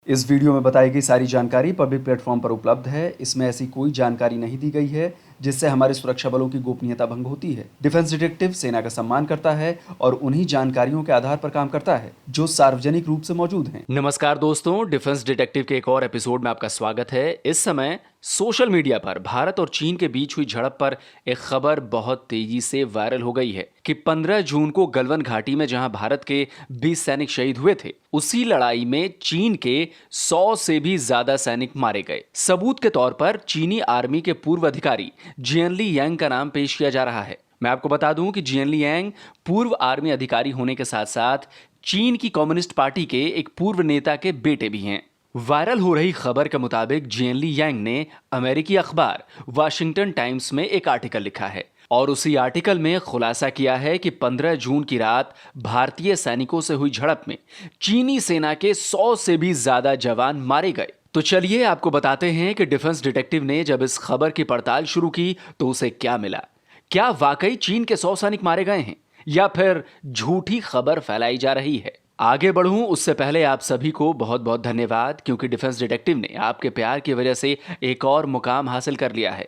इस वीडियो में बताई गई सारी जानकारी पब्लिक प्लेटफॉर्म पर उपलब्ध है। इसमें ऐसी कोई जानकारी नहीं दी गई है जिससे हमारे सुरक्षा बलों की गोपनीयता भंग होती है। डिफेंस डिटेक्टिव सेना का सम्मान करता है और उन्हीं जानकारियों के आधार पर काम करता है जो सार्वजनिक रूप से मौजूद हैं। नमस्कार दोस्तों, डिफेंस डिटेक्टिव के एक और एपिसोड में आपका स्वागत है। इस समय सोशल मीडिया पर भारत और चीन के बीच हुई झड़प पर एक खबर बहुत तेजी से वायरल हो गई है कि 15 जून को गलवान घाटी में जहां भारत के 20 सैनिक शहीद हुए थे, उसी लड़ाई में चीन के 100 से भी ज्यादा सैनिक मारे गए। सबूत के तौर पर चीनी आर्मी के पूर्व अधिकारी जियनली यांग का नाम पेश किया जा रहा है। मैं आपको बता दूं कि जियनली यांग पूर्व आर्मी अधिकारी होने के साथ साथ चीन की कम्युनिस्ट पार्टी के एक पूर्व नेता के बेटे भी हैं। वायरल हो रही खबर के मुताबिक जियनली यांग ने अमेरिकी अखबार वाशिंगटन टाइम्स में एक आर्टिकल लिखा है और उसी आर्टिकल में खुलासा किया है कि 15 जून की रात भारतीय सैनिकों से हुई झड़प में चीनी सेना के 100 से भी ज्यादा जवान मारे गए। तो चलिए आपको बताते हैं कि डिफेंस डिटेक्टिव ने जब इस खबर की पड़ताल शुरू की तो उसे क्या मिला। क्या वाकई चीन के 100 सैनिक मारे गए हैं या फिर झूठी खबर फैलाई जा रही है? आगे बढ़ूं उससे पहले आप सभी को बहुत बहुत धन्यवाद, क्योंकि डिफेंस डिटेक्टिव ने आपके प्यार की वजह से एक और मुकाम हासिल कर लिया है।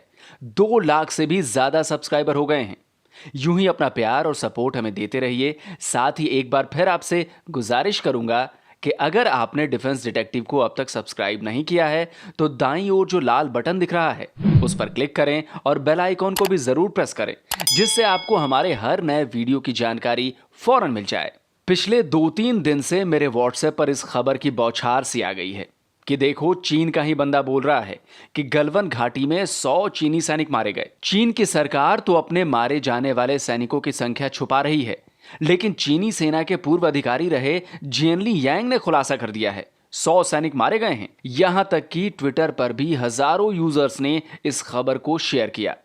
2 लाख से भी ज्यादा सब्सक्राइबर हो गए हैं। यूं ही अपना प्यार और सपोर्ट हमें देते रहिए। साथ ही एक बार फिर आपसे गुजारिश करूंगा कि अगर आपने डिफेंस डिटेक्टिव को अब तक सब्सक्राइब नहीं किया है तो दाईं ओर जो लाल बटन दिख रहा है उस पर क्लिक करें और बेल आइकॉन को भी जरूर प्रेस करें, जिससे आपको हमारे हर नए वीडियो की जानकारी फौरन मिल जाए। पिछले 2-3 दिन से मेरे व्हाट्सएप पर इस खबर की बौछार सी आ गई है कि देखो, चीन का ही बंदा बोल रहा है कि गलवान घाटी में 100 चीनी सैनिक मारे गए। चीन की सरकार तो अपने मारे जाने वाले सैनिकों की संख्या छुपा रही है, लेकिन चीनी सेना के पूर्व अधिकारी रहे जियनली यांग ने खुलासा कर दिया है 100 सैनिक मारे गए हैं। यहां तक कि ट्विटर पर भी हजारों यूजर्स ने इस खबर को शेयर किया।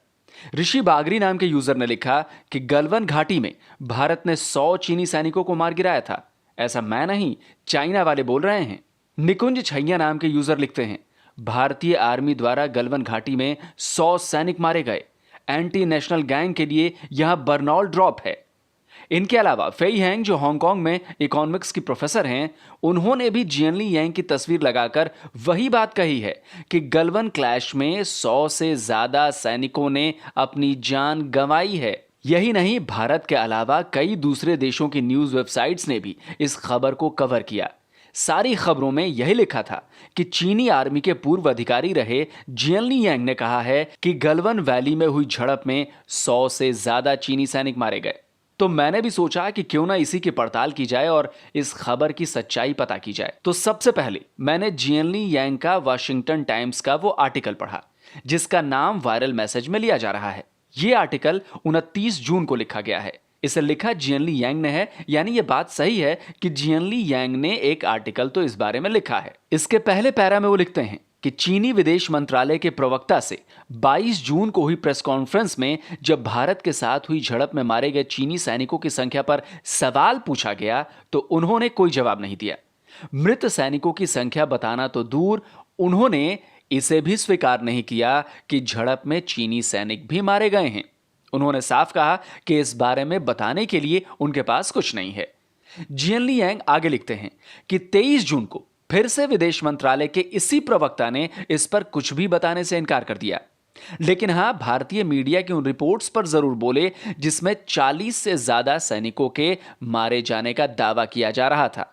ऋषि बागरी नाम के यूजर ने लिखा कि गलवान घाटी में भारत ने 100 चीनी सैनिकों को मार गिराया था। ऐसा मैं नहीं, चाइना वाले बोल रहे हैं। निकुंज छैया नाम के यूजर लिखते हैं, भारतीय आर्मी द्वारा गलवान घाटी में 100 सैनिक मारे गए। एंटी नेशनल गैंग के लिए यहां बर्नॉल ड्रॉप है। इनके अलावा फेई हैंग, जो हांगकांग में इकोनॉमिक्स की प्रोफेसर हैं, उन्होंने भी जियनली यांग की तस्वीर लगाकर वही बात कही है कि गलवान क्लैश में 100 से ज्यादा सैनिकों ने अपनी जान गंवाई है। यही नहीं, भारत के अलावा कई दूसरे देशों की न्यूज वेबसाइट्स ने भी इस खबर को कवर किया। सारी खबरों में यही लिखा था कि चीनी आर्मी के पूर्व अधिकारी रहे जियनली यांग ने कहा है कि गलवान वैली में हुई झड़प में 100 से ज्यादा चीनी सैनिक मारे गए। तो मैंने भी सोचा कि क्यों ना इसी की पड़ताल की जाए और इस खबर की सच्चाई पता की जाए। तो सबसे पहले मैंने जियनली यांग का वाशिंगटन टाइम्स का वो आर्टिकल पढ़ा जिसका नाम वायरल मैसेज में लिया जा रहा है। ये आर्टिकल 29 जून को लिखा गया है। इसे लिखा जियनली यांग ने है, यानी ये बात सही है कि जियनली यांग ने एक आर्टिकल तो इस बारे में लिखा है। इसके पहले पैरा में वो लिखते हैं कि चीनी विदेश मंत्रालय के प्रवक्ता से 22 जून को हुई प्रेस कॉन्फ्रेंस में जब भारत के साथ हुई झड़प में मारे गए चीनी सैनिकों की संख्या पर सवाल पूछा गया तो उन्होंने कोई जवाब नहीं दिया। मृत सैनिकों की संख्या बताना तो दूर, उन्होंने इसे भी स्वीकार नहीं किया कि झड़प में चीनी सैनिक भी मारे गए हैं। उन्होंने साफ कहा कि इस बारे में बताने के लिए उनके पास कुछ नहीं है। जियनली यांग आगे लिखते हैं कि 23 जून को फिर से विदेश मंत्रालय के इसी प्रवक्ता ने इस पर कुछ भी बताने से इनकार कर दिया, लेकिन हां, भारतीय मीडिया की उन रिपोर्ट्स पर जरूर बोले जिसमें 40 से ज्यादा सैनिकों के मारे जाने का दावा किया जा रहा था।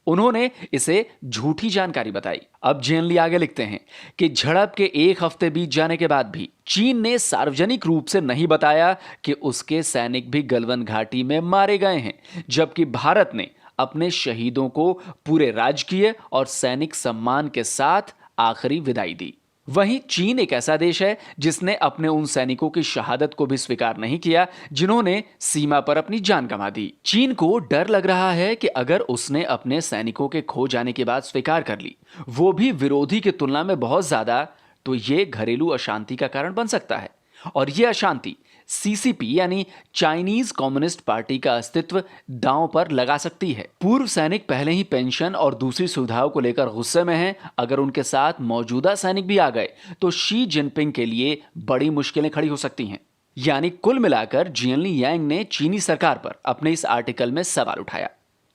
उन्होंने इसे झूठी जानकारी बताई। अब जियनली आगे लिखते हैं कि झड़प के 1 हफ्ते बीत जाने के बाद भी चीन ने सार्वजनिक रूप से नहीं बताया कि उसके सैनिक भी गलवान घाटी में मारे गए हैं, जबकि भारत ने अपने शहीदों को पूरे राजकीय और सैनिक सम्मान के साथ आखिरी विदाई दी। वहीं चीन एक ऐसा देश है जिसने अपने उन सैनिकों की शहादत को भी स्वीकार नहीं किया जिन्होंने सीमा पर अपनी जान गंवा दी। चीन को डर लग रहा है कि अगर उसने अपने सैनिकों के खो जाने की बात स्वीकार कर ली, वो भी विरोधी की तुलना में बहुत ज्यादा, तो ये घरेलू अशांति का कारण बन सकता है। और यह अशांति सीसीपी यानी चाइनीज कम्युनिस्ट पार्टी का अस्तित्व दांव पर लगा सकती है। पूर्व सैनिक पहले ही पेंशन और दूसरी सुविधाओं को लेकर गुस्से में हैं। अगर उनके साथ मौजूदा सैनिक भी आ गए तो शी जिनपिंग के लिए बड़ी मुश्किलें खड़ी हो सकती हैं। यानी कुल मिलाकर जियनली यांग ने चीनी सरकार पर अपने इस आर्टिकल में सवाल उठाया।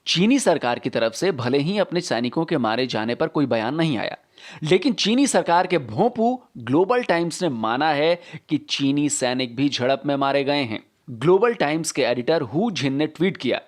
चीनी सरकार की तरफ से भले ही अपने सैनिकों के मारे जाने पर कोई बयान नहीं आया, लेकिन चीनी सरकार के भोंपू ग्लोबल टाइम्स ने माना है कि चीनी सैनिक भी झड़प में मारे गए हैं। ग्लोबल टाइम्स के एडिटर हु जिन ने ट्वीट किया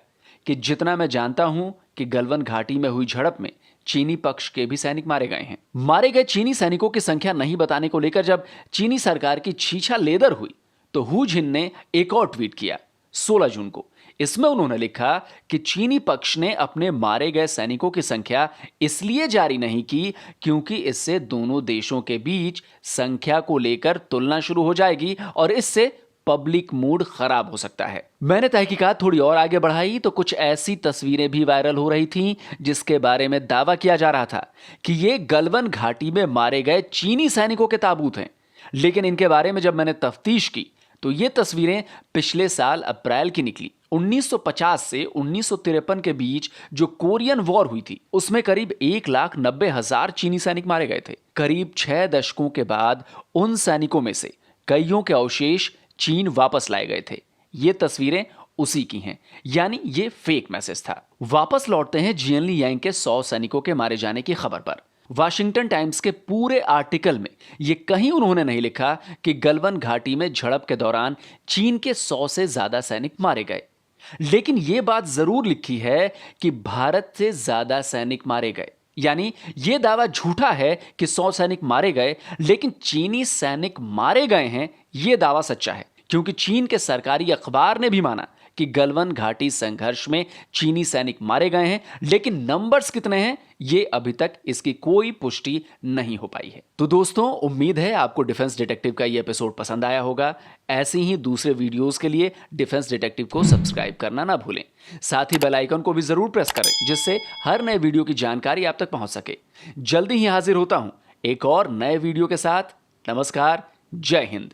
कि जितना मैं जानता हूं कि गलवान घाटी में हुई झड़प में चीनी पक्ष के भी सैनिक मारे गए हैं। मारे गए चीनी सैनिकों की संख्या नहीं बताने को लेकर जब चीनी सरकार की छीछा लेदर हुई तो हु जिन ने एक और ट्वीट किया 16 जून को। इसमें उन्होंने लिखा कि चीनी पक्ष ने अपने मारे गए सैनिकों की संख्या इसलिए जारी नहीं की क्योंकि इससे दोनों देशों के बीच संख्या को लेकर तुलना शुरू हो जाएगी और इससे पब्लिक मूड खराब हो सकता है। मैंने तहकीकात थोड़ी और आगे बढ़ाई तो कुछ ऐसी तस्वीरें भी वायरल हो रही थीं जिसके बारे में दावा किया जा रहा था कि ये गलवान घाटी में मारे गए चीनी सैनिकों के ताबूत हैं। लेकिन इनके बारे में जब मैंने तफ्तीश की तो ये तस्वीरें पिछले साल अप्रैल की निकली। 1950 से 1953 के बीच जो कोरियन वॉर हुई थी उसमें करीब 1,90,000 चीनी सैनिक मारे गए थे। करीब 6 दशकों के बाद उन सैनिकों में से कईयों के अवशेष चीन वापस लाए गए थे। ये तस्वीरें उसी की हैं, यानी ये फेक मैसेज था। वापस लौटते हैं जियनली यांग के 100 सैनिकों के मारे जाने की खबर पर। वाशिंगटन टाइम्स के पूरे आर्टिकल में ये कहीं उन्होंने नहीं लिखा कि गलवान घाटी में झड़प के दौरान चीन के 100 से ज्यादा सैनिक मारे गए, लेकिन ये बात जरूर लिखी है कि भारत से ज्यादा सैनिक मारे गए। यानी यह दावा झूठा है कि 100 सैनिक मारे गए, लेकिन चीनी सैनिक मारे गए हैं यह दावा सच्चा है, क्योंकि चीन के सरकारी अखबार ने भी माना कि गलवान घाटी संघर्ष में चीनी सैनिक मारे गए हैं, लेकिन नंबर्स कितने हैं ये अभी तक इसकी कोई पुष्टि नहीं हो पाई है। तो दोस्तों, उम्मीद है आपको डिफेंस डिटेक्टिव का ये एपिसोड पसंद आया होगा। ऐसे ही दूसरे वीडियोस के लिए डिफेंस डिटेक्टिव को सब्सक्राइब करना ना भूलें। साथ ही बेल आइकन को भी जरूर प्रेस करें जिससे हर नए वीडियो की जानकारी आप तक पहुंच सके। जल्दी ही हाजिर होता हूं एक और नए वीडियो के साथ। नमस्कार, जय हिंद।